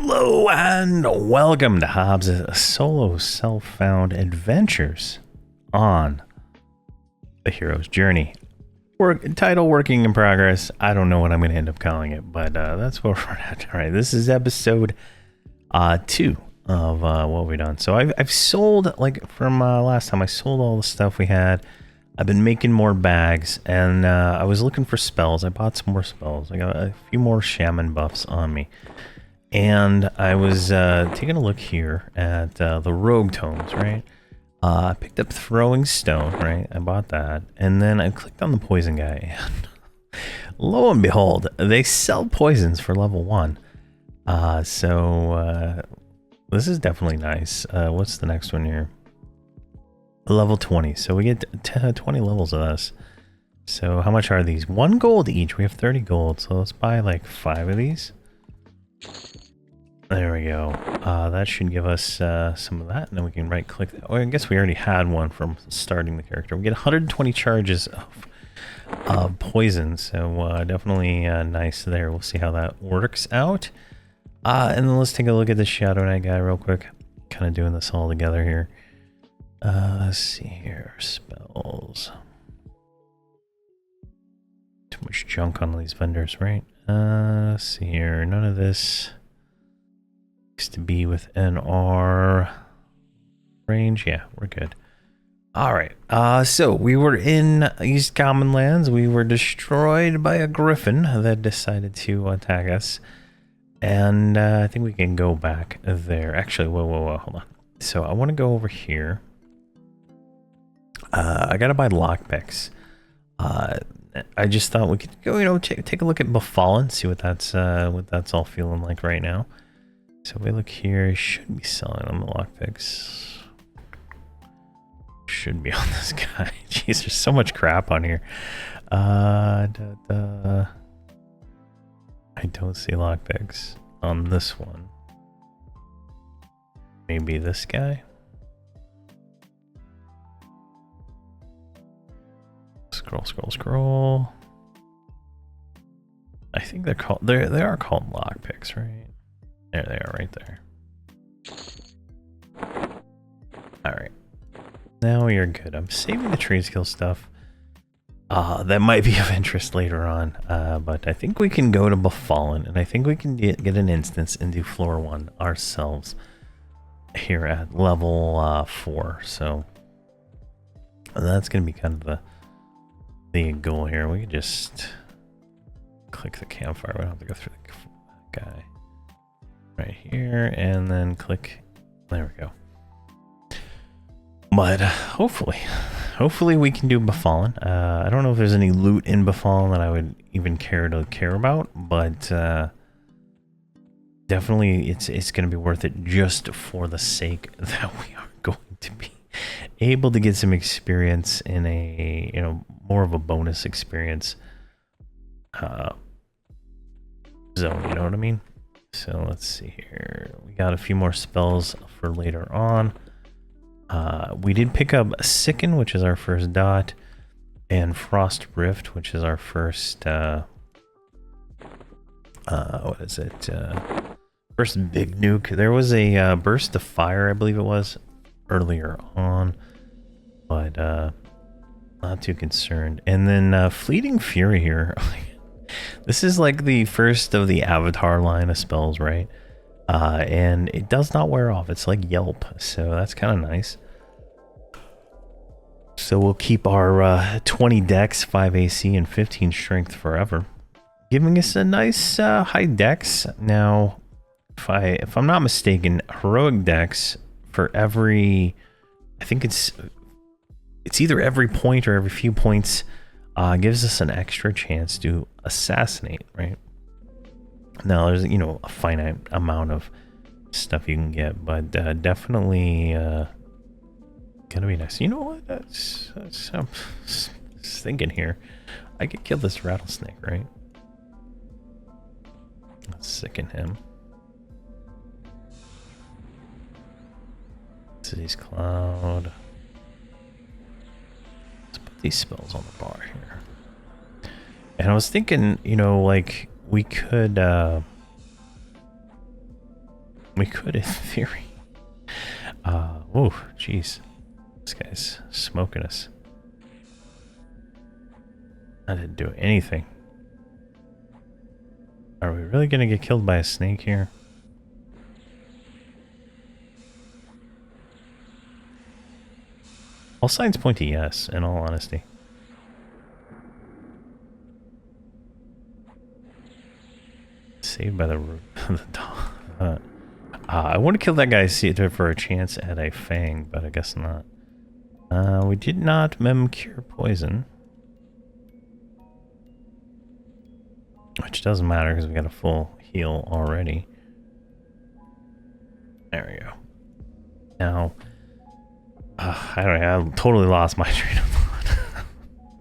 Hello and welcome to Hobz' solo self-found adventures on the hero's journey. Title working in progress. I don't know what I'm going to end up calling it, but that's what we're at. All right, this is episode 2 of what we've done. So I've sold, like from last time, I sold all the stuff we had. I've been making more bags, and I was looking for spells. I bought some more spells. I got a few more shaman buffs on me. And I was taking a look here at the rogue tomes, right? I picked up throwing stone, right? I bought that. And then I clicked on the poison guy. And lo and behold, they sell poisons for level 1. So this is definitely nice. What's the next one here? Level 20. So we get 20 levels of this. So how much are these? 1 gold each. We have 30 gold. So let's buy like 5 of these. There we go. That should give us some of that, and then we can right click. Oh, I guess we already had one from starting the character. We get 120 charges of poison, so definitely nice there. We'll see how that works out. And then let's take a look at the Shadow Knight guy real quick. Kind of doing this all together here. Let's see here. Spells. Too much junk on these vendors, right? Let's see here. None of this to be within our range. Yeah, we're good. All right. So we were in East Common Lands. We were destroyed by a griffin that decided to attack us, and I think we can go back there. Actually, whoa, hold on. So I want to go over here. I gotta buy lockpicks. I just thought we could go, take a look at Befallen, see what that's all feeling like right now. So if we look here, he should be selling them the lockpicks. Should be on this guy. Jeez, there's so much crap on here. I don't see lockpicks on this one. Maybe this guy? Scroll. I think they're called, they are called lockpicks, right? There they are, right there. Alright. Now you're good. I'm saving the trade skill stuff. That might be of interest later on. But I think we can go to Befallen, and I think we can get an instance and do floor 1 ourselves here at level 4. So that's going to be kind of the goal here. We can just click the campfire. We don't have to go through the guy. Right here, and then click. There we go. But hopefully we can do Befallen. I don't know if there's any loot in Befallen that I would even care about, but definitely it's going to be worth it just for the sake that we are going to be able to get some experience in a more of a bonus experience zone. You know what I mean? So let's see here. We got a few more spells for later on. We did pick up Sicken, which is our first dot, and Frost Rift, which is our first what is it? First big nuke. There was a burst of fire, I believe it was, earlier on, but not too concerned. And then Fleeting Fury here. This is like the first of the Avatar line of spells, right? And it does not wear off. It's like Yelp, so that's kind of nice. So we'll keep our 20 dex, 5 AC, and 15 strength forever, giving us a nice high dex. Now, if I'm not mistaken, heroic dex for every, I think it's either every point or every few points, gives us an extra chance to assassinate, right? Now there's a finite amount of stuff you can get, but definitely gonna be nice. You know what? I'm just thinking here. I could kill this rattlesnake, right? Let's sicken him. City's Cloud. Let's put these spells on the bar here. And I was thinking, like we could We could in theory. Oh, jeez. This guy's smoking us. I didn't do anything. Are we really gonna get killed by a snake here? All signs point to yes, in all honesty. Saved by the dog. I want to kill that guy for a chance at a fang, but I guess not. We did not cure poison. Which doesn't matter because we got a full heal already. There we go. Now, I don't know, I totally lost my train of thought.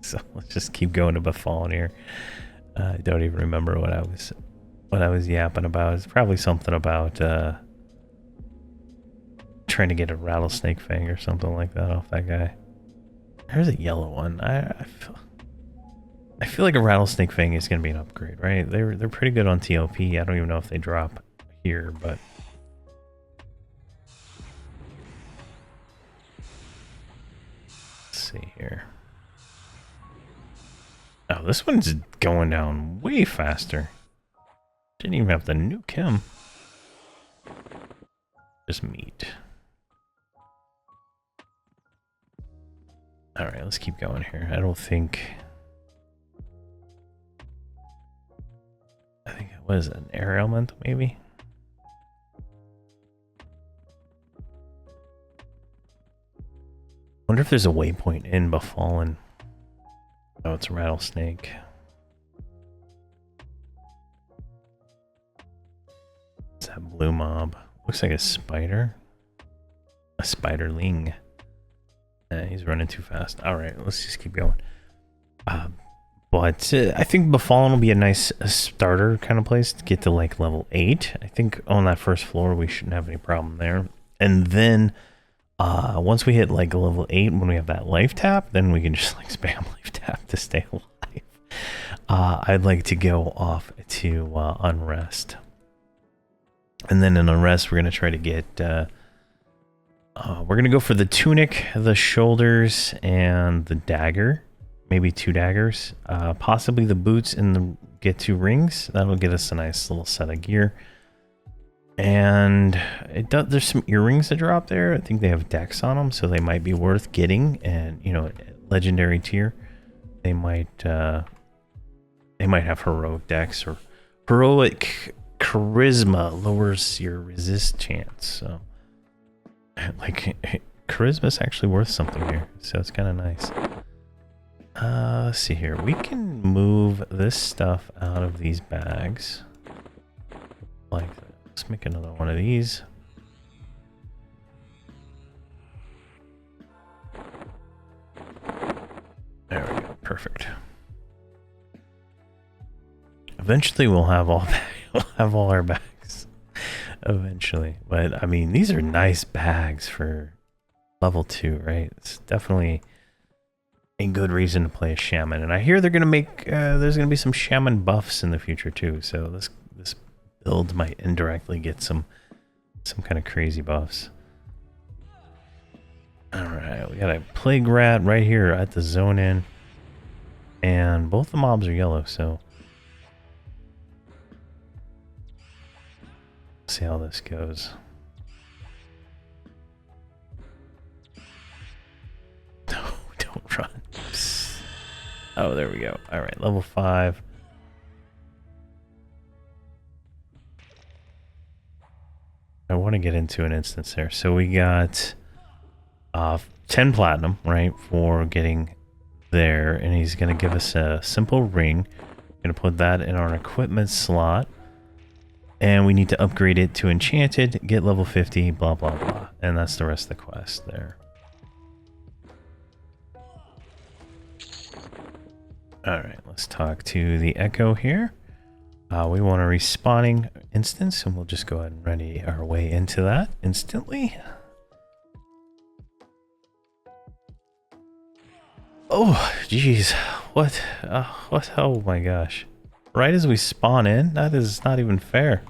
So let's just keep going to Befallen here. I don't even remember what I was yapping about. It's probably something about trying to get a rattlesnake fang or something like that off that guy. There's a yellow one. I feel like a rattlesnake fang is going to be an upgrade, right? They're pretty good on TOP. I don't even know if they drop here, but let's see here. Oh, this one's going down way faster. Didn't even have to nuke him. Just meat. Alright, let's keep going here. I think it was an air element, maybe? Wonder if there's a waypoint in Befallen. Oh, it's a rattlesnake. It's that blue mob. Looks like a spider. A spiderling. He's running too fast. Alright, let's just keep going. But I think Befallen will be a nice starter kind of place to get to like level 8. I think on that first floor we shouldn't have any problem there. And then once we hit like level 8, when we have that life tap, then we can just like spam life tap to stay alive. I'd like to go off to Unrest. And then in Unrest, we're going to try to get... we're going to go for the tunic, the shoulders, and the dagger. Maybe 2 daggers. Possibly the boots and get 2 rings. That'll get us a nice little set of gear. And there's some earrings that drop there. I think they have decks on them, so they might be worth getting. And, you know, legendary tier. They might have heroic decks, or heroic charisma lowers your resist chance. So, like, charisma's actually worth something here. So it's kind of nice. Let's see here. We can move this stuff out of these bags. Like that. Let's make another one of these. There we go. Perfect. Eventually we'll have all our bags. Eventually. But I mean, these are nice bags for level 2, right? It's definitely a good reason to play a shaman. And I hear they're gonna make there's gonna be some shaman buffs in the future too. So this build might indirectly get some kind of crazy buffs. Alright, we got a plague rat right here at the zone in. And both the mobs are yellow, so let's see how this goes. No, don't run. Psst. Oh, there we go. Alright, level 5. I want to get into an instance there. So we got 10 platinum, right, for getting there. And he's going to give us a simple ring. Going to put that in our equipment slot. And we need to upgrade it to enchanted, get level 50, blah, blah, blah. And that's the rest of the quest there. Alright, let's talk to the Echo here. We want a respawning instance, and we'll just go ahead and ready our way into that instantly. Oh, jeez. What? What? Oh my gosh. Right as we spawn in? That is not even fair.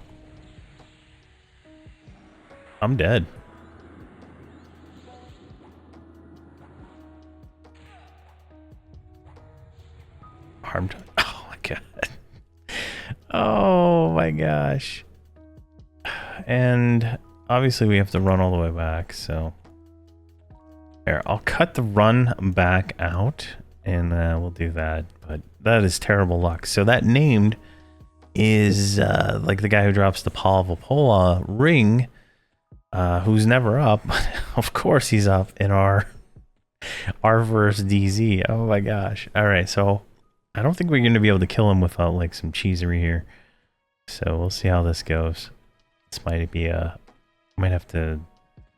I'm dead. Harmed. Oh my god. Oh my gosh. And obviously we have to run all the way back, so there, I'll cut the run back out and we'll do that. But that is terrible luck. So that named is like the guy who drops the Palvopola ring, who's never up. Of course he's up in our versus DZ. Oh my gosh. All right, so I don't think we're going to be able to kill him without like some cheesery here. So we'll see how this goes. This might be a... I might have to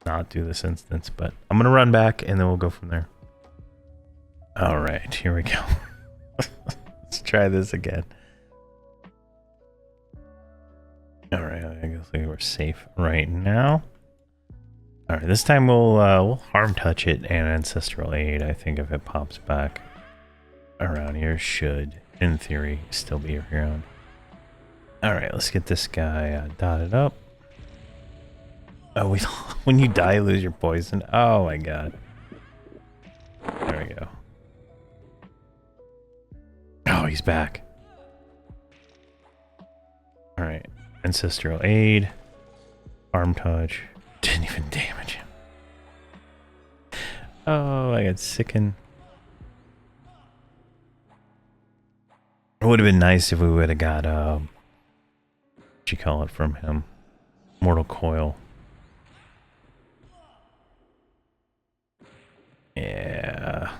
not do this instance, but I'm going to run back and then we'll go from there. All right, here we go. Let's try this again. All right, I guess we're safe right now. All right, this time we'll harm touch it and ancestral aid. I think if it pops back around here, should in theory still be around. All right, let's get this guy dotted up. Oh, when you die, you lose your poison. Oh my god. There we go. Oh, he's back. All right, ancestral aid, arm touch. Didn't even damage him. Oh, I got sickened. It would have been nice if we would have got what you call it from him, Mortal Coil. Yeah.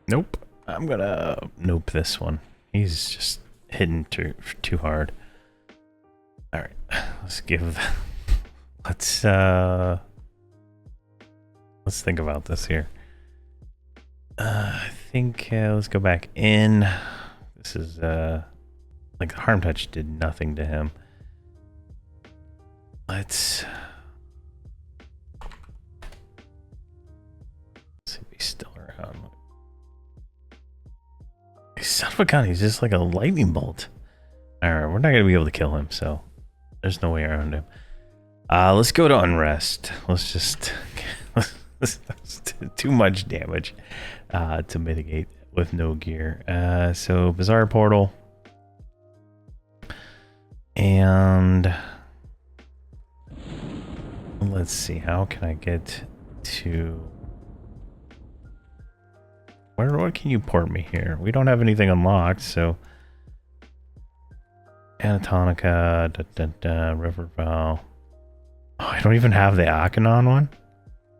Nope. I'm gonna nope this one. He's just hitting too hard. All right, let's think about this here. I think let's go back in. This is like the harm touch did nothing to him. Let's see if he's still around. Son of a gun, he's just like a lightning bolt. Alright, we're not gonna be able to kill him, so there's no way around him. Let's go to Unrest. Let's just that's too much damage to mitigate with no gear. So Bizarre Portal. And let's see, how can I get to... Where can you port me here? We don't have anything unlocked, so... Anatonica, Riverbow. Oh, I don't even have the Akanon one?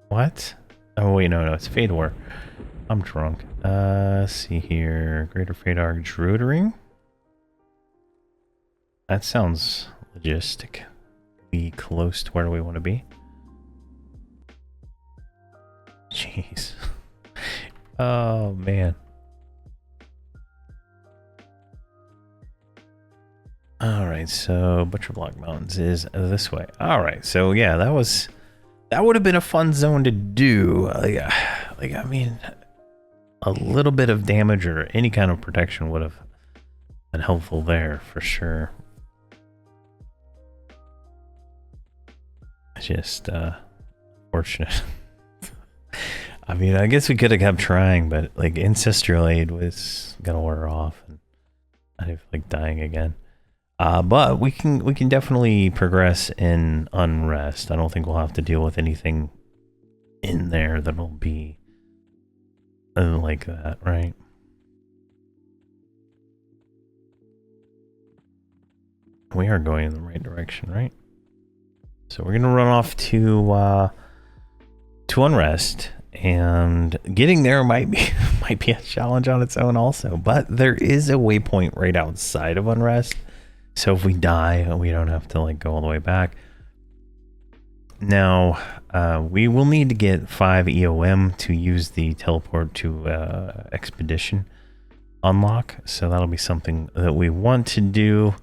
What? Oh, wait, no, it's Fedor. I'm drunk. Let's see here. Greater Fedor Drudering? That sounds logistically close to where we want to be. Jeez. Oh, man. Alright, so Butcher Block Mountains is this way. Alright, so yeah, that would have been a fun zone to do. Like, I mean, a little bit of damage or any kind of protection would have been helpful there for sure. Just fortunate. I mean, I guess we could have kept trying, but like ancestral aid was gonna wear off, and I feel like dying again. But we can definitely progress in Unrest. I don't think we'll have to deal with anything in there that'll be like that, right? We are going in the right direction, right? So we're gonna run off to Unrest, and getting there might be a challenge on its own also. But there is a waypoint right outside of Unrest, so if we die, we don't have to like go all the way back. Now we will need to get 5 EOM to use the teleport to expedition unlock. So that'll be something that we want to do.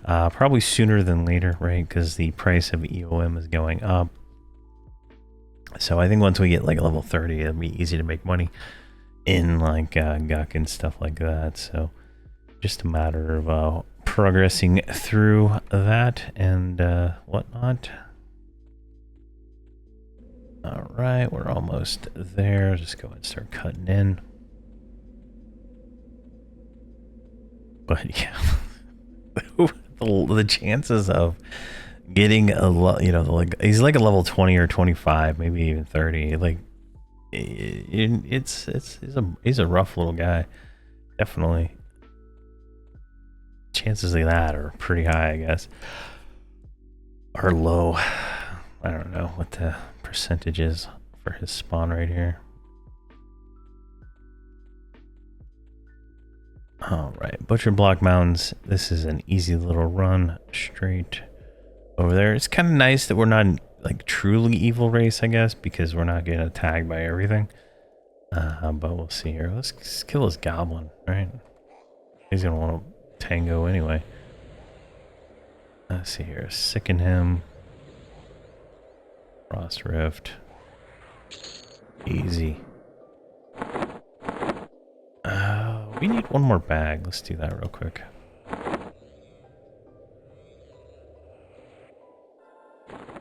Probably sooner than later, right? Because the price of EOM is going up. So I think once we get like level 30, it'll be easy to make money in like Guck and stuff like that. So just a matter of progressing through that and whatnot. All right, we're almost there. Just go ahead and start cutting in. But yeah, the chances of getting like he's like a level 20 or 25, maybe even 30. Like he's a rough little guy, definitely. Chances of that are pretty high, I guess, or low. I don't know what the percentage is for his spawn right here. All right, Butcher Block Mountains. This is an easy little run straight over there. It's kind of nice that we're not like truly evil race, I guess, because we're not getting attacked by everything. But we'll see here. Let's kill this goblin, right? He's gonna want to tango anyway. Let's see here. Sicken him. Frost Rift. Easy. We need one more bag. Let's do that real quick.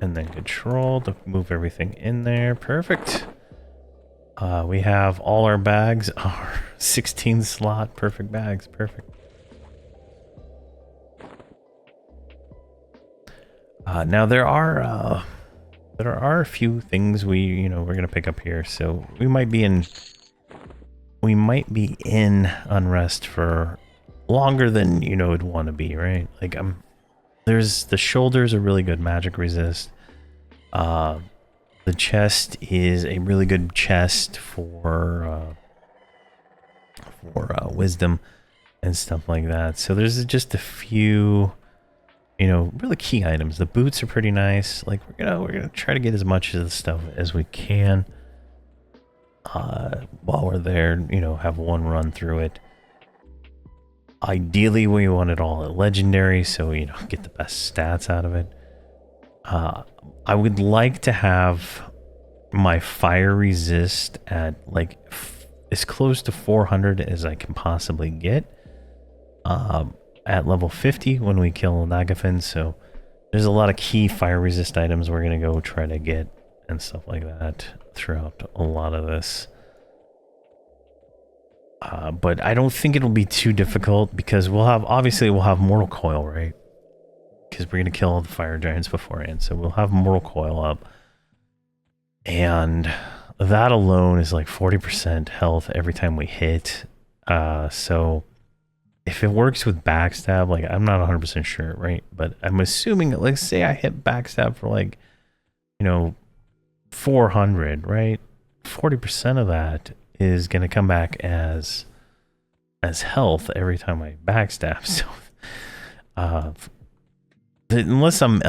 And then control to move everything in there. Perfect. We have all our bags. Our 16 slot perfect bags. Perfect. Now there are a few things we're gonna pick up here. So we might be in Unrest for longer than would want to be, right? Like there's the shoulders are really good magic resist. The chest is a really good chest for wisdom and stuff like that. So there's just a few really key items. The boots are pretty nice. Like we're gonna try to get as much of the stuff as we can while we're there, have one run through it. Ideally we want it all at legendary, so get the best stats out of it. I would like to have my fire resist at like as close to 400 as I can possibly get at level 50 when we kill Nagafin. So there's a lot of key fire resist items we're gonna go try to get and stuff like that throughout a lot of this. But I don't think it'll be too difficult because we'll have Mortal Coil, right? Because we're gonna kill all the fire giants beforehand, so we'll have Mortal Coil up, and that alone is like 40% health every time we hit. So if it works with backstab, like I'm not 100% sure, right? But I'm assuming, let's say I hit backstab for like 400, right? 40% of that is gonna come back as health every time I backstab. So unless I'm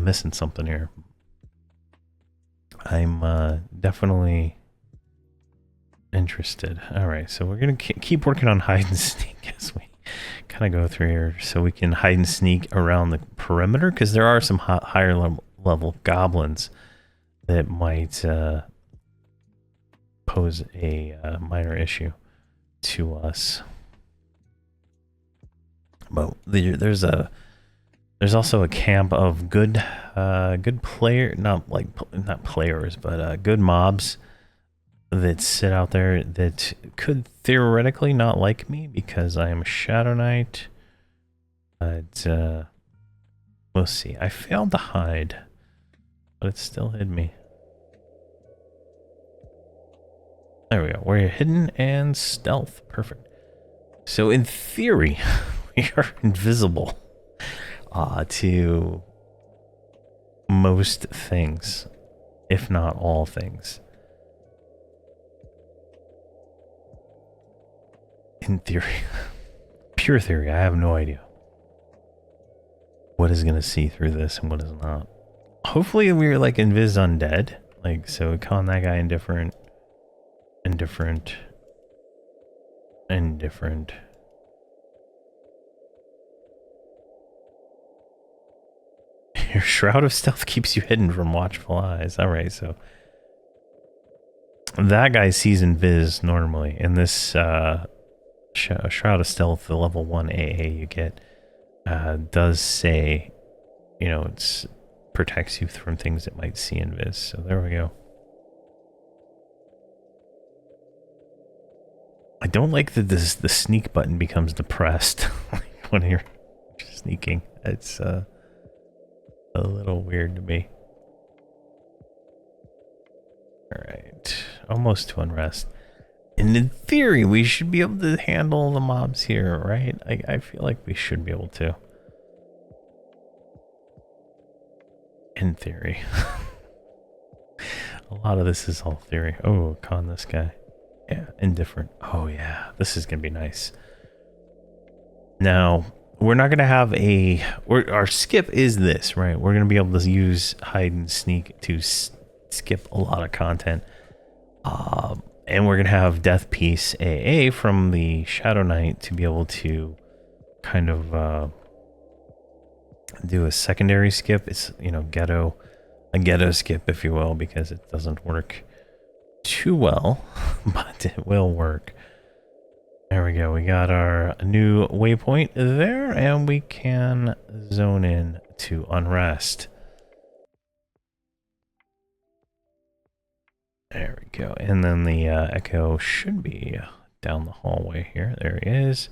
missing something here, I'm definitely interested. All right, so we're gonna keep working on hide and sneak as we kind of go through here, so we can hide and sneak around the perimeter, because there are some higher level goblins that might pose a minor issue to us. But there's also a camp of good players, not players, but good mobs that sit out there that could theoretically not like me because I am a Shadow Knight. But we'll see. I failed to hide, but it still hid me. There we go. We're hidden and stealth. Perfect. So in theory, we are invisible to most things, if not all things. In theory. Pure theory. I have no idea what is going to see through this and what is not. Hopefully we're like invis undead. Like, so calling that guy indifferent. Your Shroud of Stealth keeps you hidden from watchful eyes. Alright, so that guy sees invis normally. In this Shroud of Stealth, the level 1 AA you get does say, you know, it's protects you from things that might see invis. So there we go. I don't like that the sneak button becomes depressed when you're sneaking. It's a little weird to me. All right, almost to Unrest. And in theory, we should be able to handle the mobs here, right? I feel like we should be able to. In theory. A lot of this is all theory. Oh, con this guy. Yeah, indifferent. Oh yeah, this is gonna be nice. Now, we're not gonna have our skip is this, right? We're gonna be able to use hide and sneak to skip a lot of content. And we're gonna have Death Piece AA from the Shadow Knight to be able to kind of do a secondary skip. It's, you know, a ghetto skip, if you will, because it doesn't work too well, but it will work. There we go. We got our new waypoint there, and we can zone in to Unrest. There we go. And then the Echo should be down the hallway here. There he is.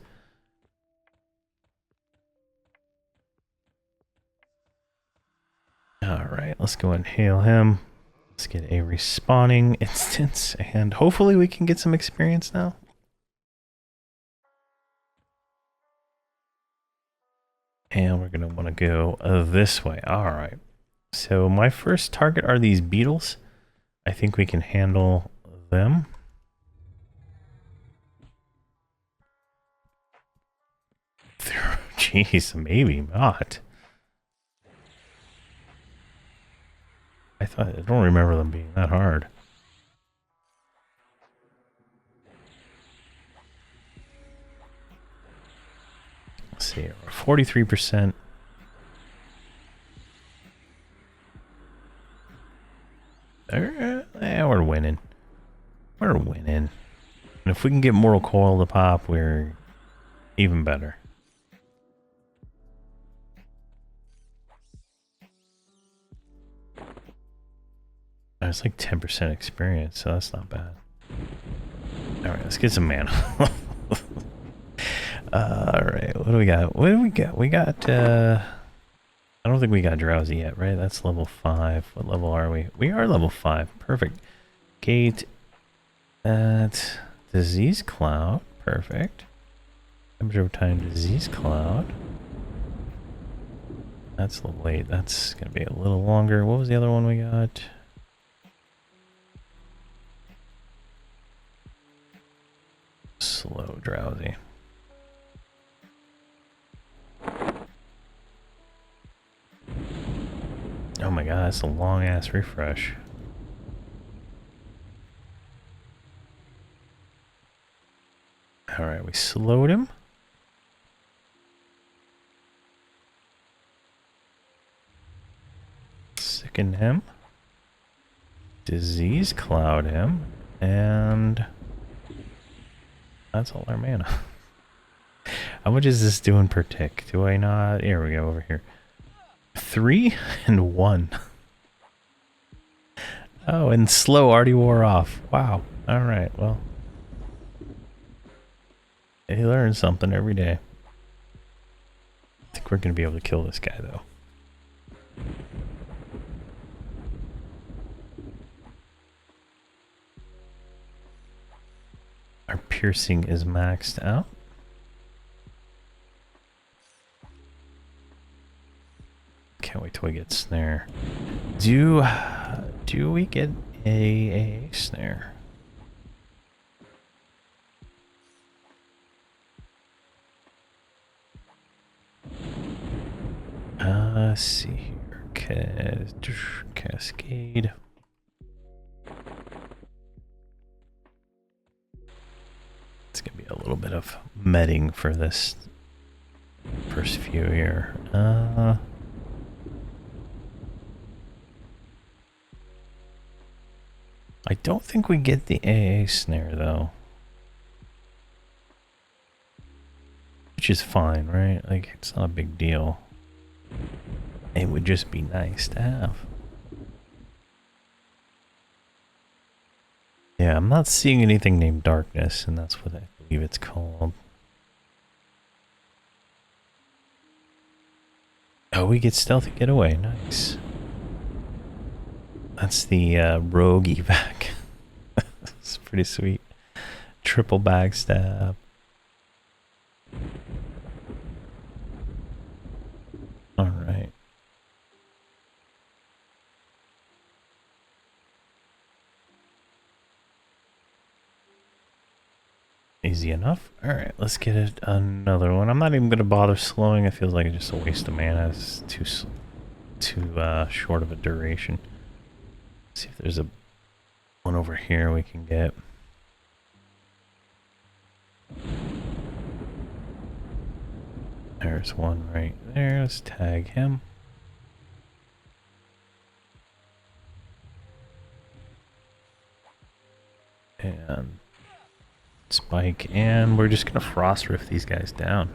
All right, let's go and hail him. Let's get a respawning instance, and hopefully we can get some experience now. And we're going to want to go this way. All right. So my first target are these beetles. I think we can handle them. Jeez, maybe not. I don't remember them being that hard. Let's see, 43%. We're winning. We're winning. And if we can get Mortal Coil to pop, we're even better. It's like 10% experience, so that's not bad. Alright, let's get some mana. Alright, what do we got? What do we got? We got, I don't think we got Drowsy yet, right? That's level 5. What level are we? We are level 5. Perfect. Gate at Disease Cloud. Perfect. Temperature time Disease Cloud. That's level 8. That's going to be a little longer. What was the other one we got? Slow Drowsy. Oh my god, that's a long ass refresh. Alright, we slowed him. Sicken him. Disease Cloud him. And that's all our mana. How much is this doing per tick? Do I not? Here we go, over here. 3 and 1. Oh, and slow already wore off. Wow. Alright, well. He learns something every day. I think we're going to be able to kill this guy, though. Our piercing is maxed out. Can't wait till we get snare. Do we get a snare? Let's see here. Cascade. It's gonna be a little bit of medding for this first few here. I don't think we get the AA snare though. Which is fine, right? Like, it's not a big deal. It would just be nice to have. Yeah, I'm not seeing anything named Darkness, and that's what I believe it's called. Oh, we get stealthy getaway. Nice. That's the rogue evac. It's pretty sweet. Triple backstab. Alright. Easy enough. Alright, let's get it another one. I'm not even going to bother slowing. It feels like it's just a waste of mana. It's too short of a duration. Let's see if there's a one over here we can get. There's one right there. Let's tag him. And spike, and we're just gonna frost rift these guys down.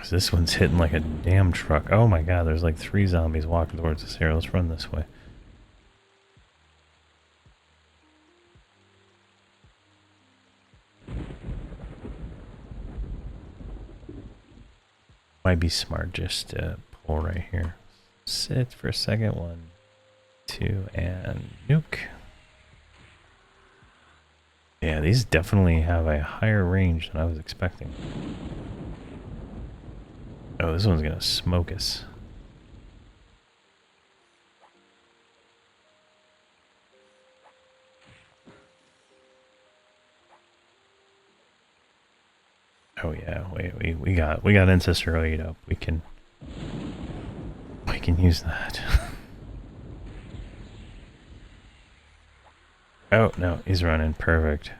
So this one's hitting like a damn truck. Oh my god, there's like 3 zombies walking towards us here. Let's run this way. Might be smart just to pull right here. Sit for a second. 1, 2, and nuke. Yeah, these definitely have a higher range than I was expecting. Oh, this one's gonna smoke us. Oh yeah, we got Ancestor up. We can use that. Oh no, he's running perfect.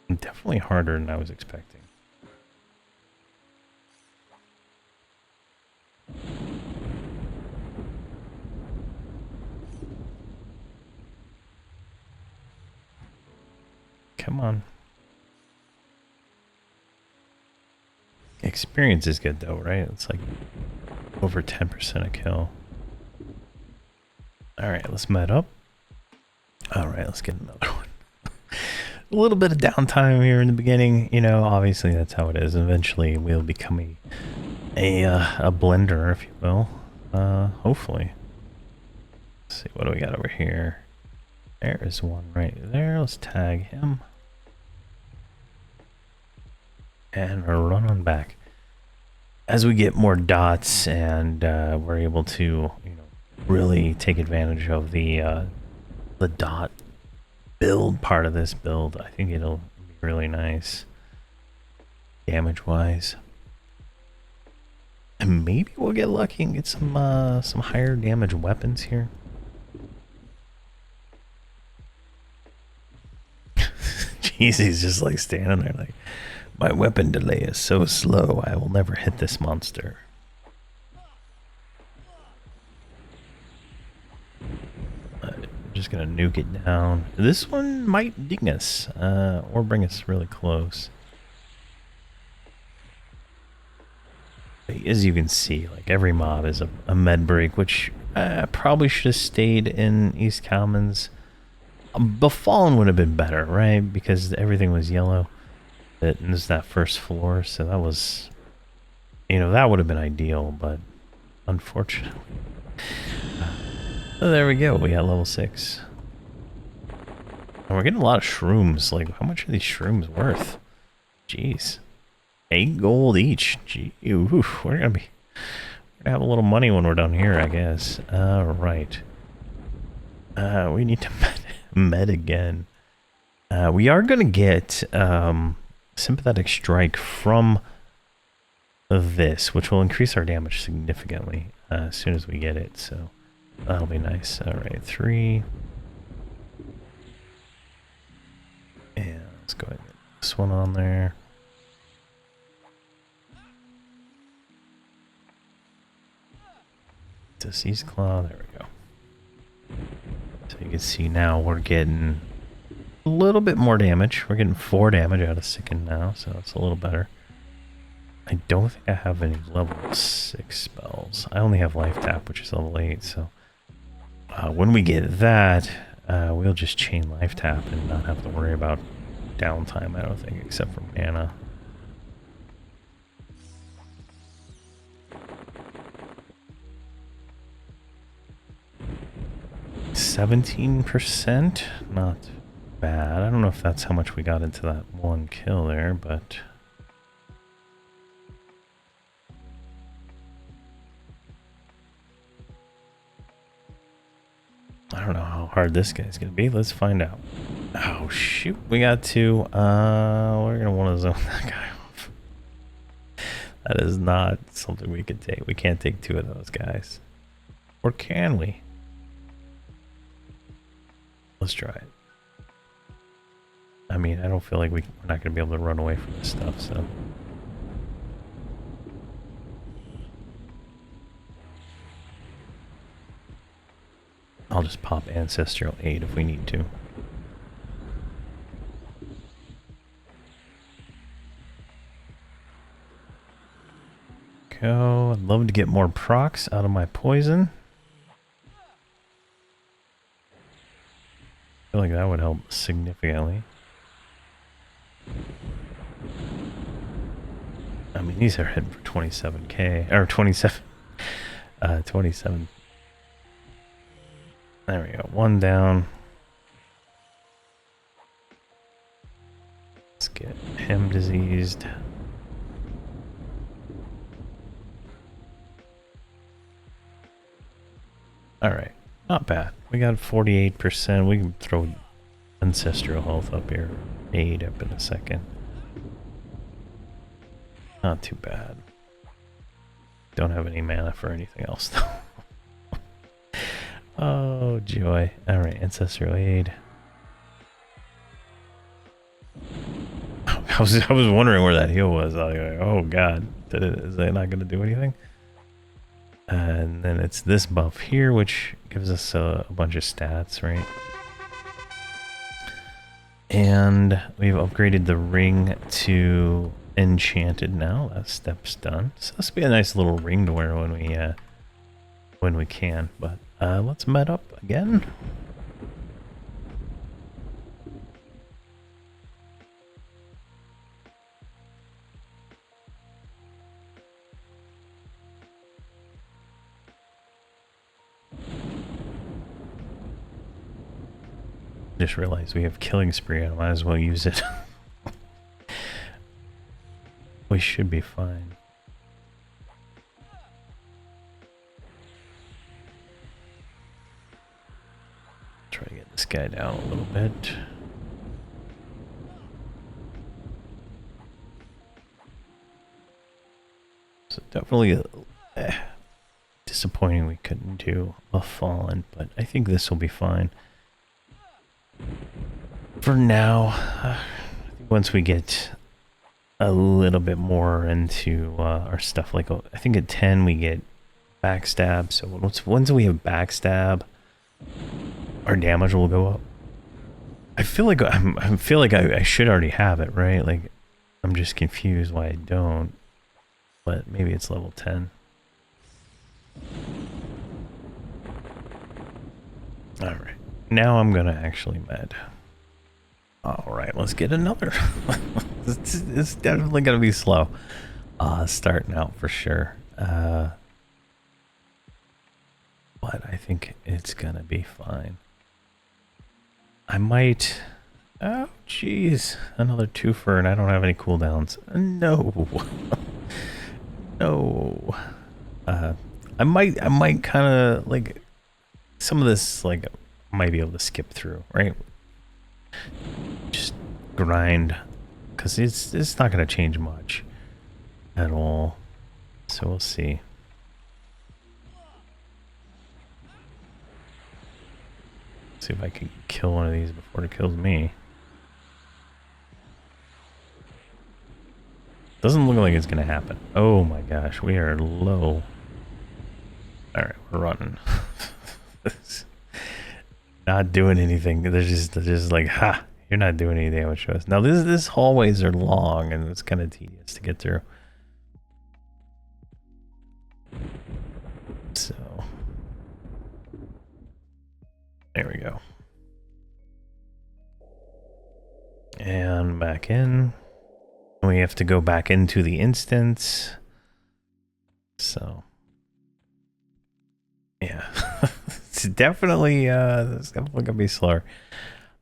Definitely harder than I was expecting. Come on. Experience is good though, right? It's like over 10% a kill. Alright, let's med up. Alright, let's get another one. A little bit of downtime here in the beginning, you know, obviously that's how it is. Eventually we'll become a blender, if you will. Hopefully. Let's see, what do we got over here? There is one right there. Let's tag him. And run on back. As we get more dots and we're able to, you know, really take advantage of the dot build part of this build, I think it'll be really nice damage-wise. And maybe we'll get lucky and get some higher damage weapons here. Jeez, he's just like standing there like, my weapon delay is so slow, I will never hit this monster. I'm just gonna nuke it down. This one might ding us, or bring us really close. As you can see, like every mob is a med break, which probably should have stayed in East Commons. Befallen would have been better, right? Because everything was yellow. It is that first floor, so that was, you know, that would have been ideal, but unfortunately. Oh, there we go. We got level 6. And we're getting a lot of shrooms. Like, how much are these shrooms worth? Jeez. 8 gold each. Gee, oof, we're gonna have a little money when we're done here, I guess. Right. We need to med again. We are gonna get Sympathetic Strike from this, which will increase our damage significantly as soon as we get it, so that'll be nice. Alright, 3. And let's go ahead and get this one on there. Disease Claw, there we go. So you can see now we're getting a little bit more damage. We're getting 4 damage out of Sicken now, so that's a little better. I don't think I have any level 6 spells. I only have Life Tap, which is level 8, so when we get that, we'll just chain Life Tap and not have to worry about downtime, I don't think, except for mana. %, not bad. I don't know if that's how much we got into that one kill there, but I don't know how hard this guy's gonna be. Let's find out. Oh shoot, we got to we're gonna want to zone that guy off. That is not something we can take. We can't take 2 of those guys. Or can we? Let's try it. I mean, I don't feel like we're not gonna be able to run away from this stuff, so. I'll just pop Ancestral Aid if we need to. Go. I'd love to get more procs out of my poison. I feel like that would help significantly. I mean, these are hitting for 27k, or 27, 27. There we go, 1 down. Let's get him diseased. Alright, not bad. We got 48%. We can throw Ancestral Health up here. Aid up in a second. Not too bad. Don't have any mana for anything else though. Oh joy. Alright, Ancestral Aid. I was wondering where that heal was. I was like, oh god, is that not gonna do anything? And then it's this buff here, which gives us a bunch of stats, right? And we've upgraded the ring to enchanted now. That step's done. So this will be a nice little ring to wear when we can. But let's med up again. Just realized we have Killing Spree. I might as well use it. We should be fine. Try to get this guy down a little bit. So definitely disappointing we couldn't do Befallen, but I think this will be fine. For now, I think once we get a little bit more into our stuff, like I think at 10 we get backstab. So once we have backstab, our damage will go up. I feel like I should already have it, right? Like I'm just confused why I don't. But maybe it's level 10. All right, now I'm gonna actually med. All right, let's get another. It's definitely gonna be slow. Starting out for sure. But I think it's gonna be fine. I might. Oh, jeez, another twofer, and I don't have any cooldowns. No, no. I might kind of like some of this. Like, I might be able to skip through, right? Just grind, because it's not going to change much at all. So we'll see. See if I can kill one of these before it kills me. Doesn't look like it's going to happen. Oh my gosh, we are low. All right, we're running. Not doing anything. They're just like, ha, you're not doing any damage to us. Now this hallways are long and it's kind of tedious to get through. So there we go. And back in. We have to go back into the instance. So yeah. it's definitely gonna be slower.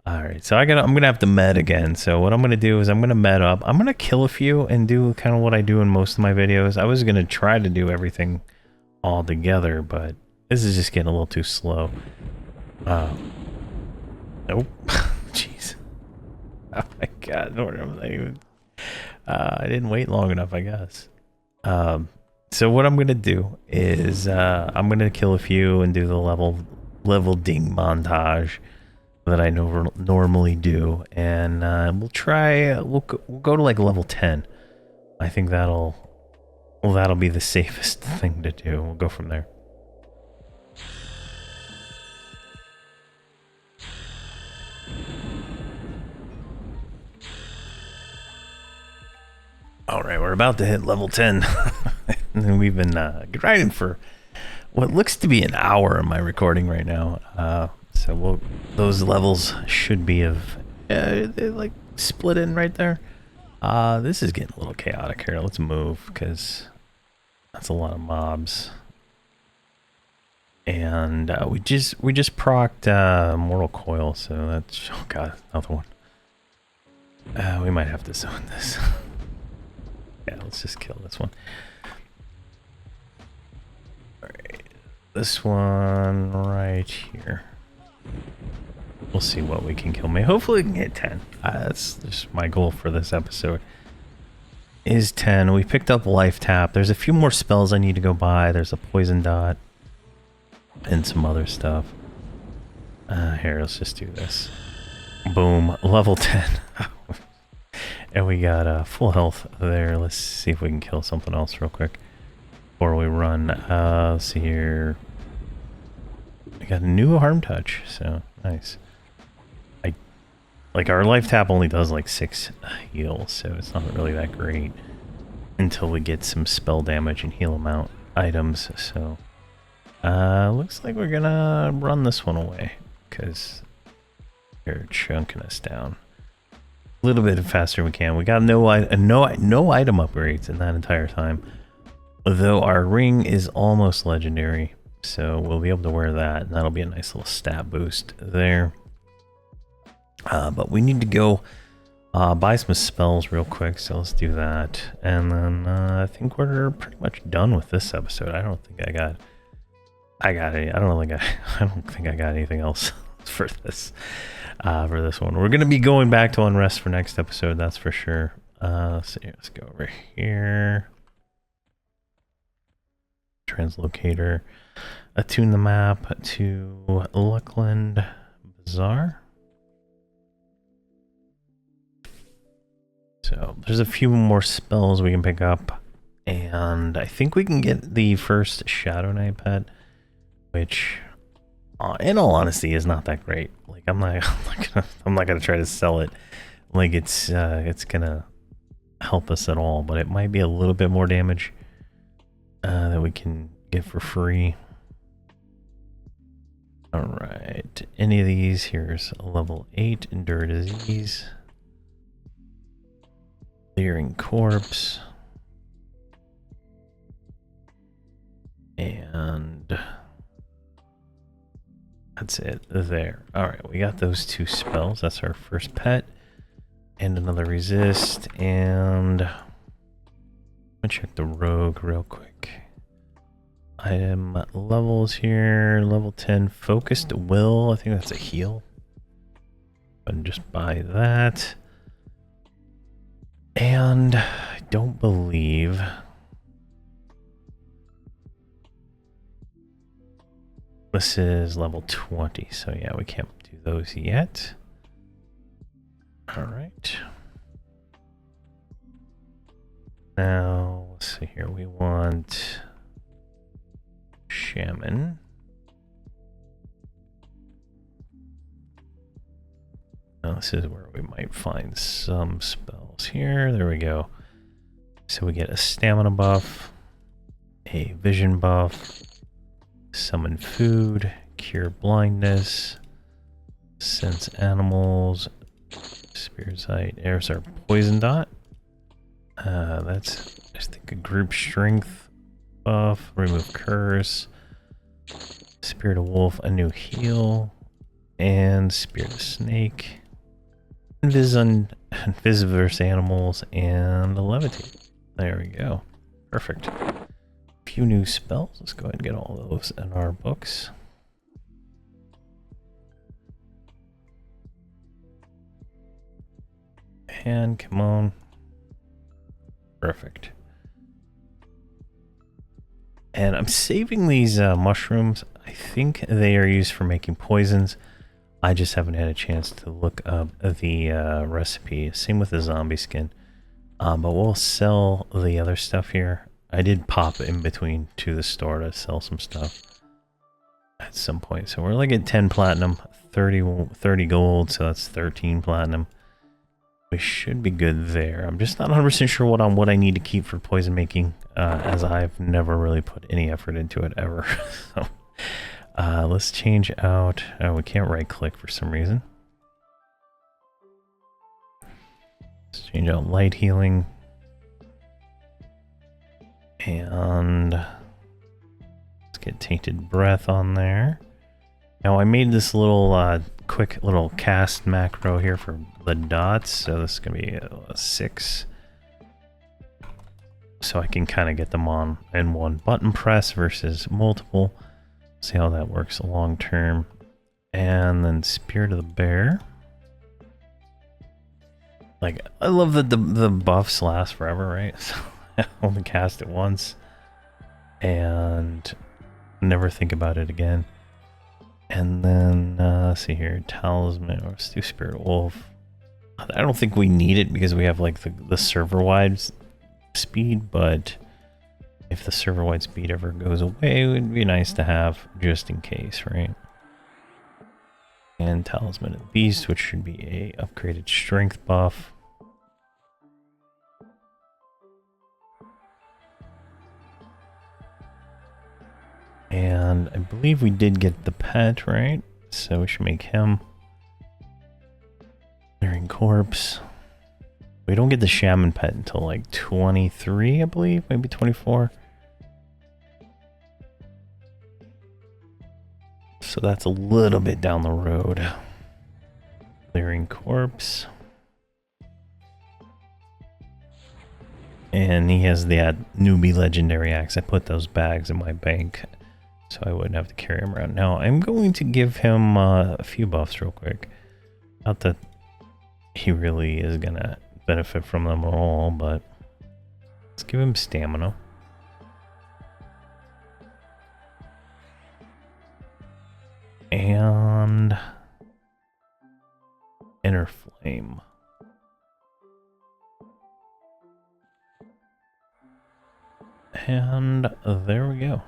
Alright, so I'm gonna have to med again. So what I'm gonna do is I'm gonna med up. I'm gonna kill a few and do kind of what I do in most of my videos. I was gonna try to do everything all together, but this is just getting a little too slow. Nope. Jeez. Oh my god, I didn't wait long enough, I guess. So what I'm gonna do is I'm gonna kill a few and do the level ding montage that I normally do, and we'll go to like level 10. I think that'll be the safest thing to do. We'll go from there. All right, we're about to hit level 10. And we've been grinding for what looks to be an hour in my recording right now. So those levels should be of they're like split in right there. This is getting a little chaotic here. Let's move because that's a lot of mobs. And we just procced Mortal Coil, so that's, oh god, another one. We might have to zone this. Yeah, let's just kill this one. Alright, this one right here. We'll see what we can kill. Hopefully we can hit 10. That's just my goal for this episode. Is 10. We picked up Life Tap. There's a few more spells I need to go buy. There's a Poison Dot. And some other stuff. Here, let's just do this. Boom. Level 10. And we got full health there. Let's see if we can kill something else real quick before we run. Let's see here. We got a new Harm Touch, so nice. Like our Life Tap only does like 6 heals, so it's not really that great until we get some spell damage and heal amount items. So looks like we're gonna run this one away because they're chunking us down a little bit faster than we can. We got no item upgrades in that entire time, though our ring is almost legendary, so we'll be able to wear that, and that'll be a nice little stat boost there. But we need to go buy some spells real quick, so let's do that. And then I think we're pretty much done with this episode. I don't think I got any. I don't think I got anything else for this one. We're gonna be going back to Unrest for next episode, that's for sure. Let's see. Let's go over here. Translocator. Attune the map to Luckland Bazaar. So there's a few more spells we can pick up, and I think we can get the first Shadow Knight pet, which, in all honesty, is not that great. Like I'm not gonna try to sell it like it's gonna help us at all, but it might be a little bit more damage that we can get for free. All right, any of these? Here's a level 8 Endure Disease. Clearing Corpse. And that's it there. Alright, we got those 2 spells. That's our first pet. And another resist. And I'm gonna check the rogue real quick. Item levels here. Level 10 Focused Will. I think that's a heal. And just buy that. And I don't believe this is level 20, so yeah, we can't do those yet. All right. Now, let's see here. We want shaman. Now this is where we might find some spells here. There we go. So we get a stamina buff, a vision buff, summon food, cure blindness, sense animals, spirit sight. There's our poison dot. That's, I think, a group strength buff, remove curse, spirit of wolf, a new heal, and spirit of snake. Invisiverse animals, and a levitate. There we go. Perfect. A few new spells. Let's go ahead and get all those in our books. And come on. Perfect. And I'm saving these mushrooms. I think they are used for making poisons. I just haven't had a chance to look up the recipe. Same with the zombie skin. But we'll sell the other stuff here. I did pop in between to the store to sell some stuff at some point. So we're like at 10 platinum, 30 gold, so that's 13 platinum. We should be good there. I'm just not 100% sure what I need to keep for poison making, as I've never really put any effort into it ever. So let's change out. Oh, we can't right click for some reason. Let's change out light healing. And let's get tainted breath on there. Now I made this little quick little cast macro here for the dots. So this is going to be a 6. So I can kind of get them on in one button press versus multiple. See how that works long term. And then Spirit of the Bear. Like, I love that the buffs last forever, right? So I only cast it once and never think about it again. And then, let's see here, Talisman, or let's do Spirit Wolf. I don't think we need it because we have like the server-wide speed, but if the server-wide speed ever goes away, it would be nice to have just in case, right? And Talisman of the Beast, which should be a upgraded strength buff. And I believe we did get the pet, right? So we should make him Clearing Corpse. We don't get the Shaman pet until like 23, I believe, maybe 24. So that's a little bit down the road. Clearing Corpse. And he has the newbie legendary axe. I put those bags in my bank so I wouldn't have to carry him around. Now I'm going to give him a few buffs real quick. Not that he really is gonna benefit from them at all, but let's give him stamina. And Inner Flame. And there we go.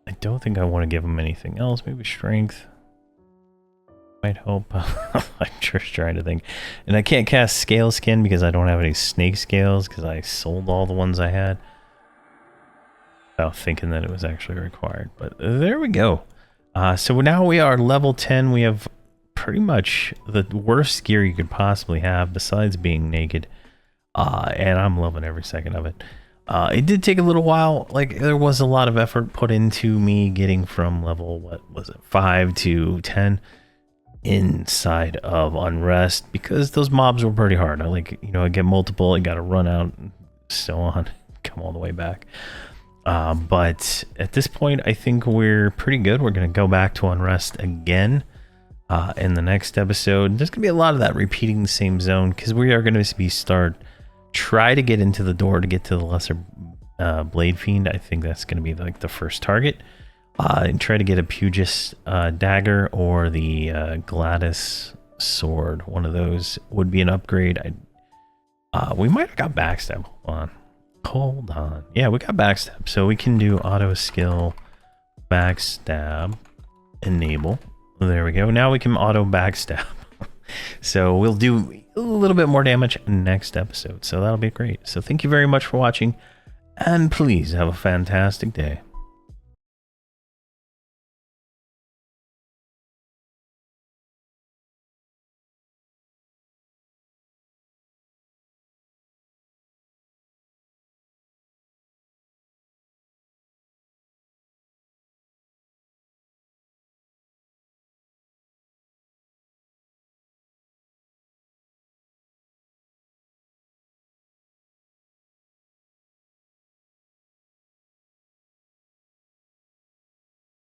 I don't think I want to give him anything else. Maybe strength. Might help. I'm just trying to think. And I can't cast scale skin because I don't have any snake scales because I sold all the ones I had without thinking that it was actually required. But there we go. So now we are level 10. We have pretty much the worst gear you could possibly have besides being naked. And I'm loving every second of it. It did take a little while. Like, there was a lot of effort put into me getting from level, what was it, 5 to 10 inside of Unrest, because those mobs were pretty hard. I get multiple, I gotta run out and so on, come all the way back. But at this point, I think we're pretty good. We're gonna go back to Unrest again in the next episode. There's gonna be a lot of that repeating the same zone, because we are gonna be try to get into the door to get to the lesser blade fiend. I think that's going to be like the first target. And try to get a Pugis dagger or the Gladys sword. One of those would be an upgrade. We might have got backstab. Hold on. Hold on. Yeah, we got backstab. So we can do auto skill backstab enable. There we go. Now we can auto backstab. So we'll do a little bit more damage next episode. So that'll be great. So thank you very much for watching. And please have a fantastic day.